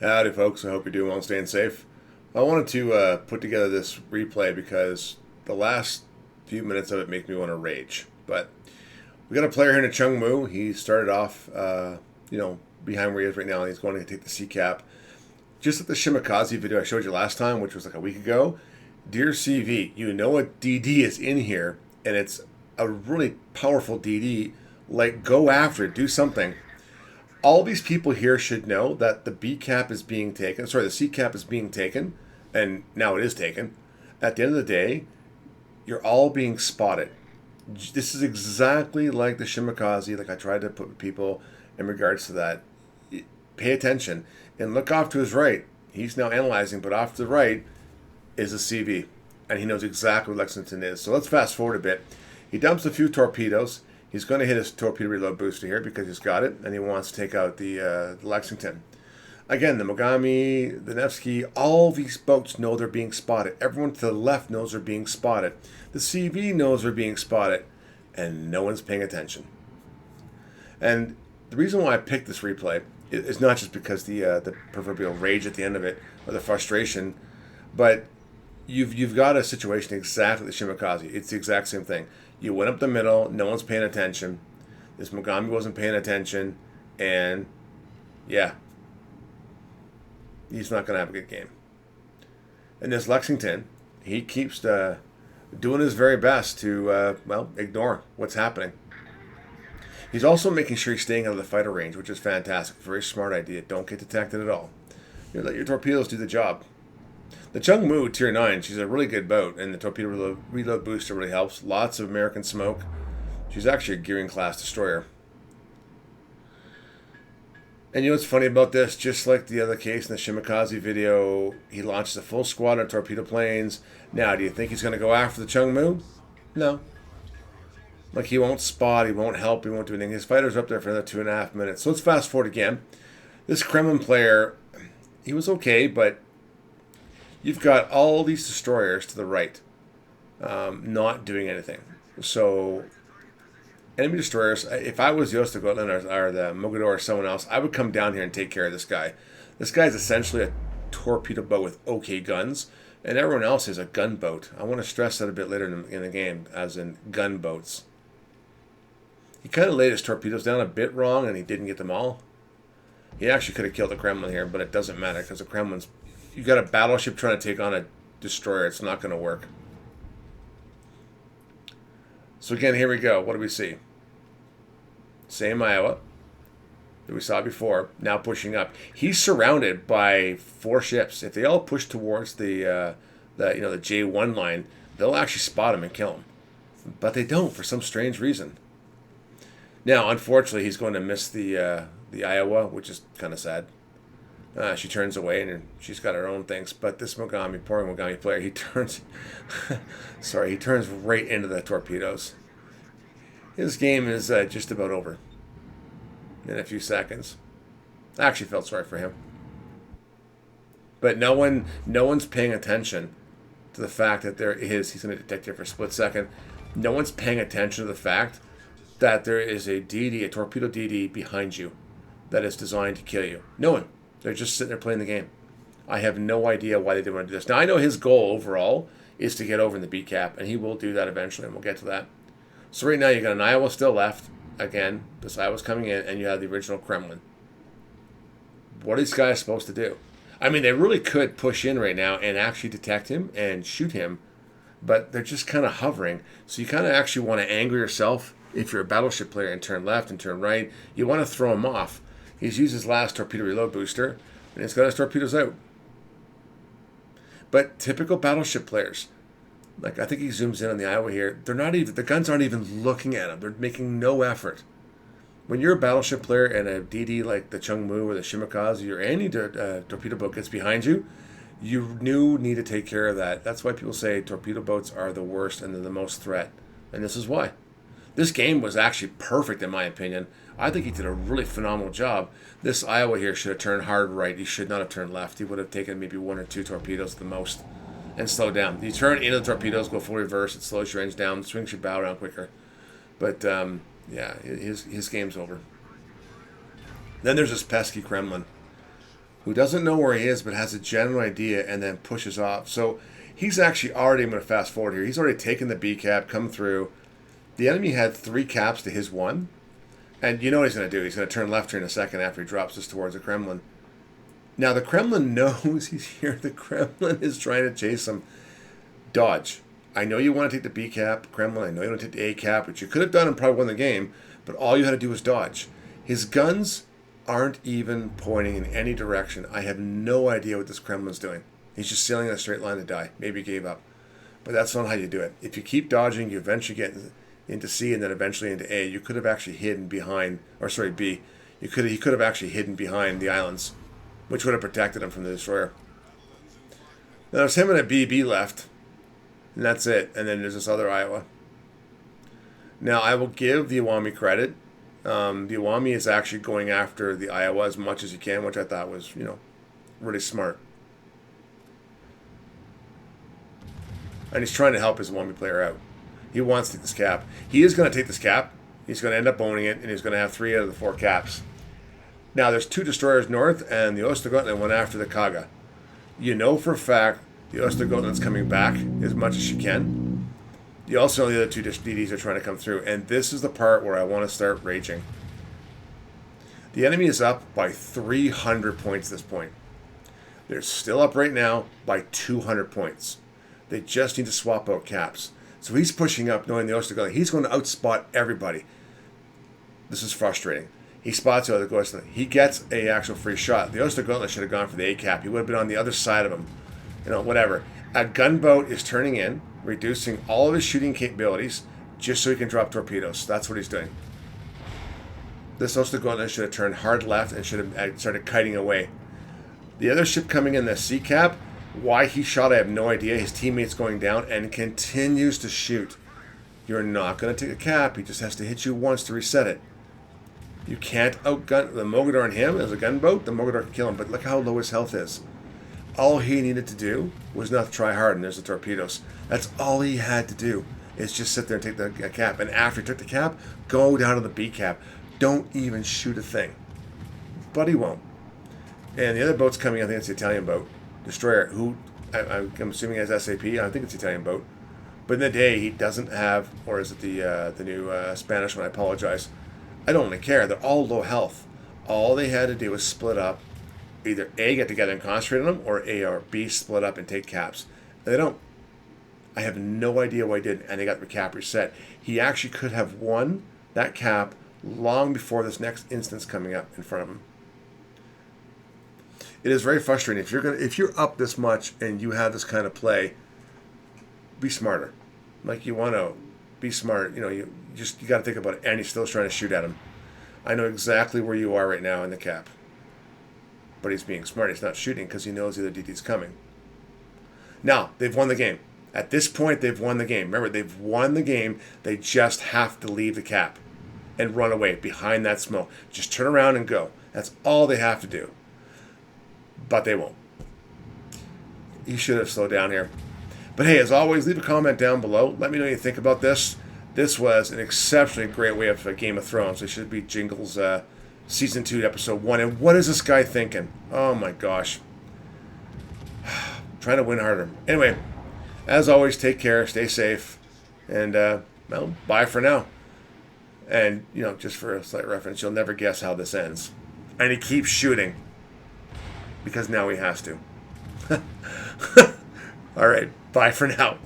Howdy, folks. I hope you're doing well and staying safe. I wanted to put together this replay because the last few minutes of it make me want to rage. But we got a player here in Chung Mu. He started off, behind where he is right now, and he's going to take the C cap. Just like the Shimakaze video I showed you last time, which was like a week ago. Dear CV, you know a DD is in here, and it's a really powerful DD. Like, go after it. Do something. All these people here should know that the B cap is being taken. Sorry, the C cap is being taken, and now it is taken. At the end of the day, you're all being spotted. This is exactly like the Shimakaze, like I tried to put with people in regards to that. Pay attention and look off to his right. He's now analyzing, but off to the right is a CV, and he knows exactly what Lexington is. So let's fast forward a bit. He dumps a few torpedoes. He's going to hit his torpedo reload booster here because he's got it, and he wants to take out the Lexington. Again, the Mogami, the Nevsky, all these boats know they're being spotted. Everyone to the left knows they're being spotted. The CV knows they're being spotted, and no one's paying attention. And the reason why I picked this replay is not just because the proverbial rage at the end of it, or the frustration, but you've got a situation exactly like the Shimakaze. It's the exact same thing. You went up the middle, no one's paying attention. This Mogami wasn't paying attention, and yeah, he's not going to have a good game. And this Lexington, he keeps doing his very best to, ignore what's happening. He's also making sure he's staying out of the fighter range, which is fantastic. Very smart idea. Don't get detected at all. Let your torpedoes do the job. The Chung Mu Tier 9, she's a really good boat, and the torpedo reload booster really helps. Lots of American smoke. She's actually a Gearing class destroyer. And you know what's funny about this? Just like the other case in the Shimakaze video, he launches a full squad of torpedo planes. Now, do you think he's going to go after the Chung Mu? No. Like, he won't spot, he won't help, he won't do anything. His fighters are up there for another 2.5 minutes. So let's fast forward again. This Kremlin player, he was okay, but you've got all these destroyers to the right, not doing anything. So, enemy destroyers, if I was Yosta Gotland or the Mogador or someone else, I would come down here and take care of this guy. This guy's essentially a torpedo boat with okay guns, and everyone else is a gunboat. I want to stress that a bit later in the game, as in gunboats. He kind of laid his torpedoes down a bit wrong, and he didn't get them all. He actually could have killed the Kremlin here, but it doesn't matter, because the Kremlin's... You got a battleship trying to take on a destroyer. It's not going to work. So again, here we go. What do we see? Same Iowa that we saw before, now pushing up. He's surrounded by 4 ships. If they all push towards the J1 line, they'll actually spot him and kill him. But they don't for some strange reason. Now, unfortunately, he's going to miss the Iowa, which is kind of sad. She turns away, and she's got her own things. But this Mogami, poor Mogami player, he turns right into the torpedoes. His game is just about over in a few seconds. I actually felt sorry for him. But no one's paying attention to the fact that he's going to detect here for a split second. No one's paying attention to the fact that there is a DD, a torpedo DD behind you that is designed to kill you. No one. They're just sitting there playing the game. I have no idea why they didn't want to do this. Now, I know his goal overall is to get over in the B cap, and he will do that eventually, and we'll get to that. So right now, you got an Iowa still left. Again, this Iowa's coming in, and you have the original Kremlin. What are these guys supposed to do? I mean, they really could push in right now and actually detect him and shoot him, but they're just kind of hovering. So you kind of actually want to anger yourself if you're a battleship player and turn left and turn right. You want to throw him off. He's used his last torpedo reload booster, and he's got his torpedoes out. But typical battleship players, like I think he zooms in on the Iowa here, the guns aren't even looking at him. They're making no effort. When you're a battleship player and a DD like the Chung Mu or the Shimakaze or any torpedo boat gets behind you, you need to take care of that. That's why people say torpedo boats are the worst and they're the most threat. And this is why. This game was actually perfect in my opinion. I think he did a really phenomenal job. This Iowa here should have turned hard right. He should not have turned left. He would have taken maybe 1 or 2 torpedoes at the most and slowed down. You turn into the torpedoes, go full reverse, it slows your engine down, swings your bow around quicker. But his game's over. Then there's this pesky Kremlin. who doesn't know where he is but has a general idea and then pushes off. So he's actually already, I'm going to fast forward here, he's already taken the B cap, come through. The enemy had 3 caps to his 1. And you know what he's going to do. He's going to turn left here in a second after he drops this towards the Kremlin. Now the Kremlin knows he's here. The Kremlin is trying to chase him. Dodge. I know you want to take the B cap, Kremlin. I know you want to take the A cap, which you could have done and probably won the game. But all you had to do was dodge. His guns aren't even pointing in any direction. I have no idea what this Kremlin's doing. He's just sailing in a straight line to die. Maybe he gave up. But that's not how you do it. If you keep dodging, you eventually get into C and then eventually into A. You could have actually hidden behind, or sorry, B. He could have actually hidden behind the islands, which would have protected him from the destroyer. Now there's him and a BB left, and that's it. And then there's this other Iowa. Now I will give the Iwami credit. The Iwami is actually going after the Iowa as much as he can, which I thought was, really smart. And he's trying to help his Iwami player out. He wants to take this cap. He is going to take this cap. He's going to end up owning it, and he's going to have 3 out of the 4 caps. Now, there's 2 destroyers north, and the Östergötland went after the Kaga. You know for a fact the Östergötland's coming back as much as she can. You also know the other 2 DDs are trying to come through, and this is the part where I want to start raging. The enemy is up by 300 points at this point. They're still up right now by 200 points. They just need to swap out caps. So he's pushing up, knowing the Östergötland. He's going to outspot everybody. This is frustrating. He spots the other Östergötland. He gets a actual free shot. The Östergötland should have gone for the A cap. He would have been on the other side of him. Whatever. A gunboat is turning in, reducing all of his shooting capabilities, just so he can drop torpedoes. That's what he's doing. This Östergötland should have turned hard left and should have started kiting away. The other ship coming in, the C cap, why he shot, I have no idea. His teammate's going down and continues to shoot. You're not going to take a cap. He just has to hit you once to reset it. You can't outgun the Mogador and him as a gunboat. The Mogador can kill him, but look how low his health is. All he needed to do was not try hard, and there's the torpedoes. That's all he had to do, is just sit there and take the cap. And after he took the cap, go down to the B cap. Don't even shoot a thing. But he won't. And the other boat's coming, I think it's the Italian boat. Destroyer, who I'm assuming has SAP. I think it's the Italian boat. But in the day, he doesn't have, or is it the new Spanish one? I apologize. I don't really care. They're all low health. All they had to do was split up. Either A, get together and concentrate on them, or A or B, split up and take caps. They don't. I have no idea why he did, and they got the cap reset. He actually could have won that cap long before this next instance coming up in front of him. It is very frustrating. If you're up this much and you have this kind of play, be smarter. Like, you want to be smart. You got to think about it. And he's still trying to shoot at him. I know exactly where you are right now in the cap. But he's being smart. He's not shooting because he knows the other DD's coming. Now, they've won the game. At this point, they've won the game. Remember, they've won the game. They just have to leave the cap and run away behind that smoke. Just turn around and go. That's all they have to do. But they won't. You should have slowed down here. But hey, as always, leave a comment down below. Let me know what you think about this. This was an exceptionally great way of Game of Thrones. It should be Jingles Season 2, Episode 1. And what is this guy thinking? Oh my gosh. Trying to win harder. Anyway, as always, take care, stay safe, and, bye for now. And, just for a slight reference, you'll never guess how this ends. And he keeps shooting. Because now he has to. All right. Bye for now.